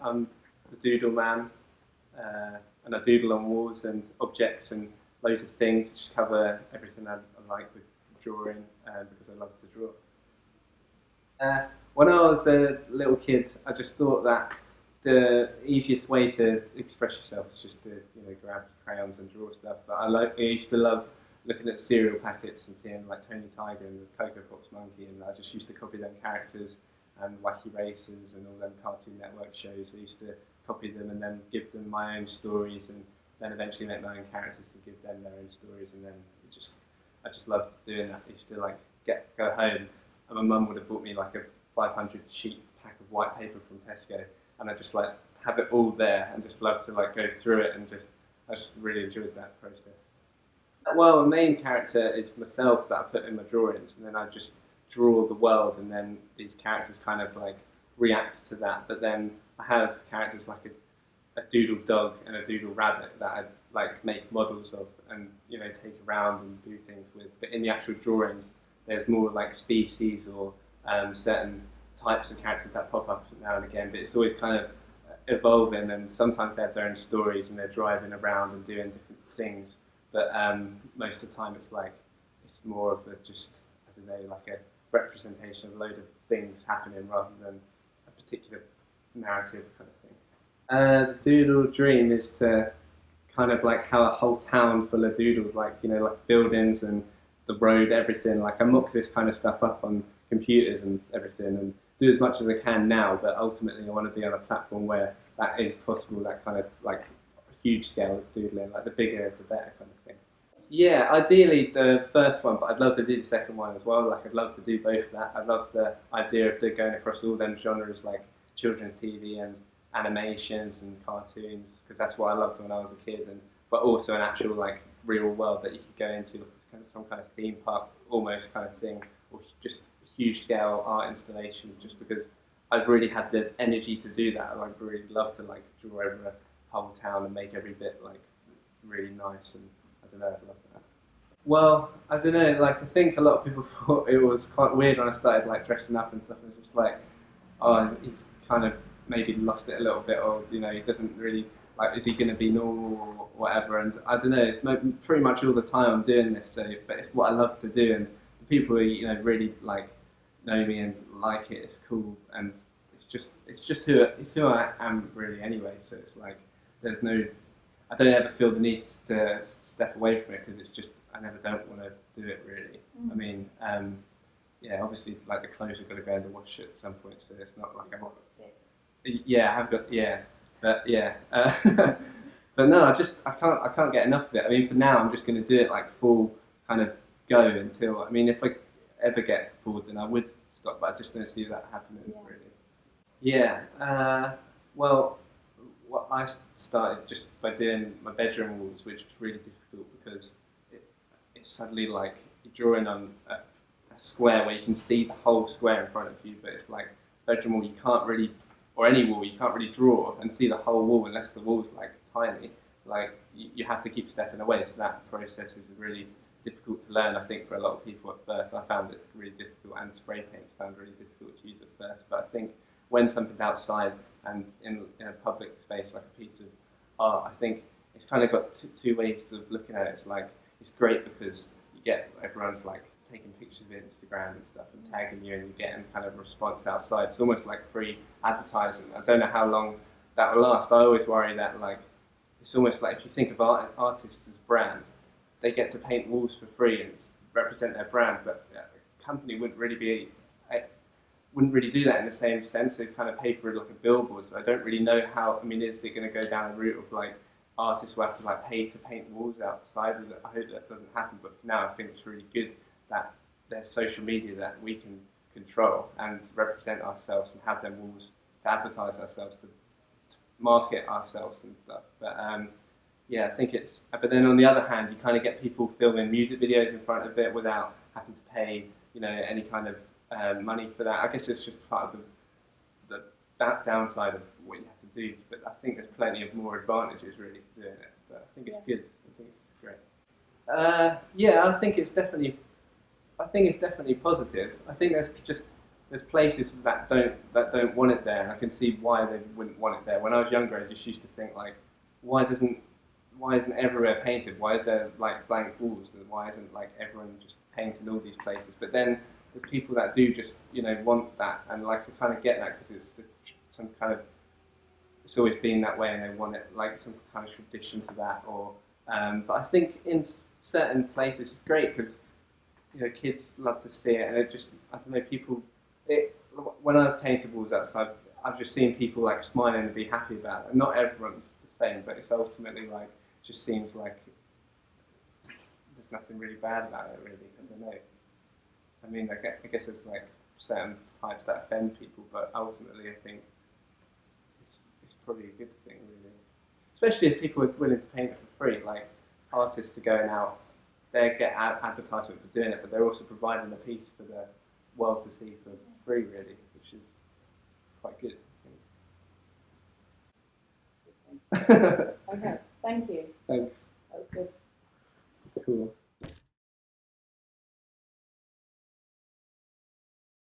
I'm the Doodle Man, and I doodle on walls and objects and loads of things. Just cover everything I like with drawing because I love to draw. When I was a little kid, I just thought that the easiest way to express yourself is just to grab crayons and draw stuff. But I used to love looking at cereal packets and seeing like Tony Tiger and the Cocoa Pops Monkey, and I just used to copy them characters and Wacky Races and all them Cartoon Network shows. I used to copy them and then give them my own stories, and then eventually make my own characters and give them their own stories, and then I just loved doing that. I used to like go home, and my mum would have bought me like a 500 sheet pack of white paper from Tesco, and I just like have it all there and just love to like go through it, and I just really enjoyed that process. Well, the main character is myself that I put in my drawings, and then I just draw the world, and then these characters kind of like react to that. But then I have characters like a doodle dog and a doodle rabbit that I like make models of, and take around and do things with. But in the actual drawings, there's more like species or certain types of characters that pop up now and again. But it's always kind of evolving, and sometimes they have their own stories and they're driving around and doing different things. But most of the time, it's more of just I don't know, like a representation of a load of things happening rather than a particular narrative kind of thing. The doodle dream is to kind of like have a whole town full of doodles, like like buildings and the road, everything. Like I mock this kind of stuff up on computers and everything, and do as much as I can now. But ultimately, I want to be on a platform where that is possible. That kind of like huge scale of doodling, like the bigger the better kind of thing. Yeah, ideally the first one, but I'd love to do the second one as well. Like I'd love to do both of that. I love the idea of going across all them genres, like children's TV and animations and cartoons, because that's what I loved when I was a kid. And but also an actual like real world that you could go into, kind of some kind of theme park almost kind of thing, or just huge scale art installation. Just because I've really had the energy to do that, and I'd really love to like draw over a whole town and make every bit like really nice, and I don't know, I'd love that. Well, I don't know, like I think a lot of people thought it was quite weird when I started like dressing up and stuff. It was just like, oh, he's kind of maybe lost it a little bit, or he doesn't really like, is he going to be normal or whatever? And I don't know, it's pretty much all the time I'm doing this. So, but it's what I love to do, and the people who really like know me and like it, it's cool, and it's just who I am really anyway. So it's like there's no, I don't ever feel the need to step away from it, because it's just I never don't want to do it really. I mean, yeah, obviously like the clothes have got to go in the wash at some point, so it's not like I'm. Yeah, I have got but yeah, but no, I can't get enough of it. I mean, for now, I'm just going to do it like full kind of go until. I mean, if I ever get bored, then I would stop, but I just don't see that happening really. Yeah. Well, what I started just by doing my bedroom walls, which was really difficult because it, it's suddenly like you're drawing on a square where you can see the whole square in front of you, but it's like bedroom wall you can't really, or any wall you can't really draw and see the whole wall unless the wall's like tiny. Like you have to keep stepping away, so that process is really difficult to learn. I think for a lot of people at first, I found it really difficult, and spray paints found really difficult to use at first. But I think when something's outside and in a public space like a piece of art, I think it's kind of got two ways of looking at it. It's like it's great because you get everyone's like taking pictures of Instagram and stuff and tagging you, and you're getting kind of a response outside. It's almost like free advertising. I don't know how long that will last. I always worry that like it's almost like if you think of artists as brands, they get to paint walls for free and represent their brand, but a company wouldn't really do that in the same sense. They kind of pay for it like a billboard. So I don't really know how. I mean, is it going to go down a route of like artists will have to like pay to paint walls outside? I hope that doesn't happen. But for now, I think it's really good that there's social media that we can control and represent ourselves and have them walls to advertise ourselves, to market ourselves and stuff. But yeah, I think it's. But then on the other hand, you kind of get people filming music videos in front of it without having to pay, any kind of money for that. I guess it's just part of that downside of what you have to do. But I think there's plenty of more advantages really to doing it. But I think it's good. I think it's great. Yeah, I think it's definitely positive. I think there's just there's places that don't want it there, and I can see why they wouldn't want it there. When I was younger, I just used to think like, why doesn't why isn't everywhere painted? Why is there like blank walls? And why isn't like everyone just painting all these places? But then the people that do just want that and like to kind of get that because it's some kind of it's always been that way and they want it like some kind of tradition to that. Or but I think in certain places it's great because kids love to see it and it just I don't know people it when I've painted walls outside I've just seen people like smiling and be happy about it. And not everyone's the same, but it's ultimately like just seems like there's nothing really bad about it, really. I don't know. I mean, I guess there's like certain types that offend people, but ultimately, I think it's probably a good thing, really. Especially if people are willing to paint it for free. Like artists are going out, they get advertisement for doing it, but they're also providing a piece for the world to see for free, really, which is quite good, I think.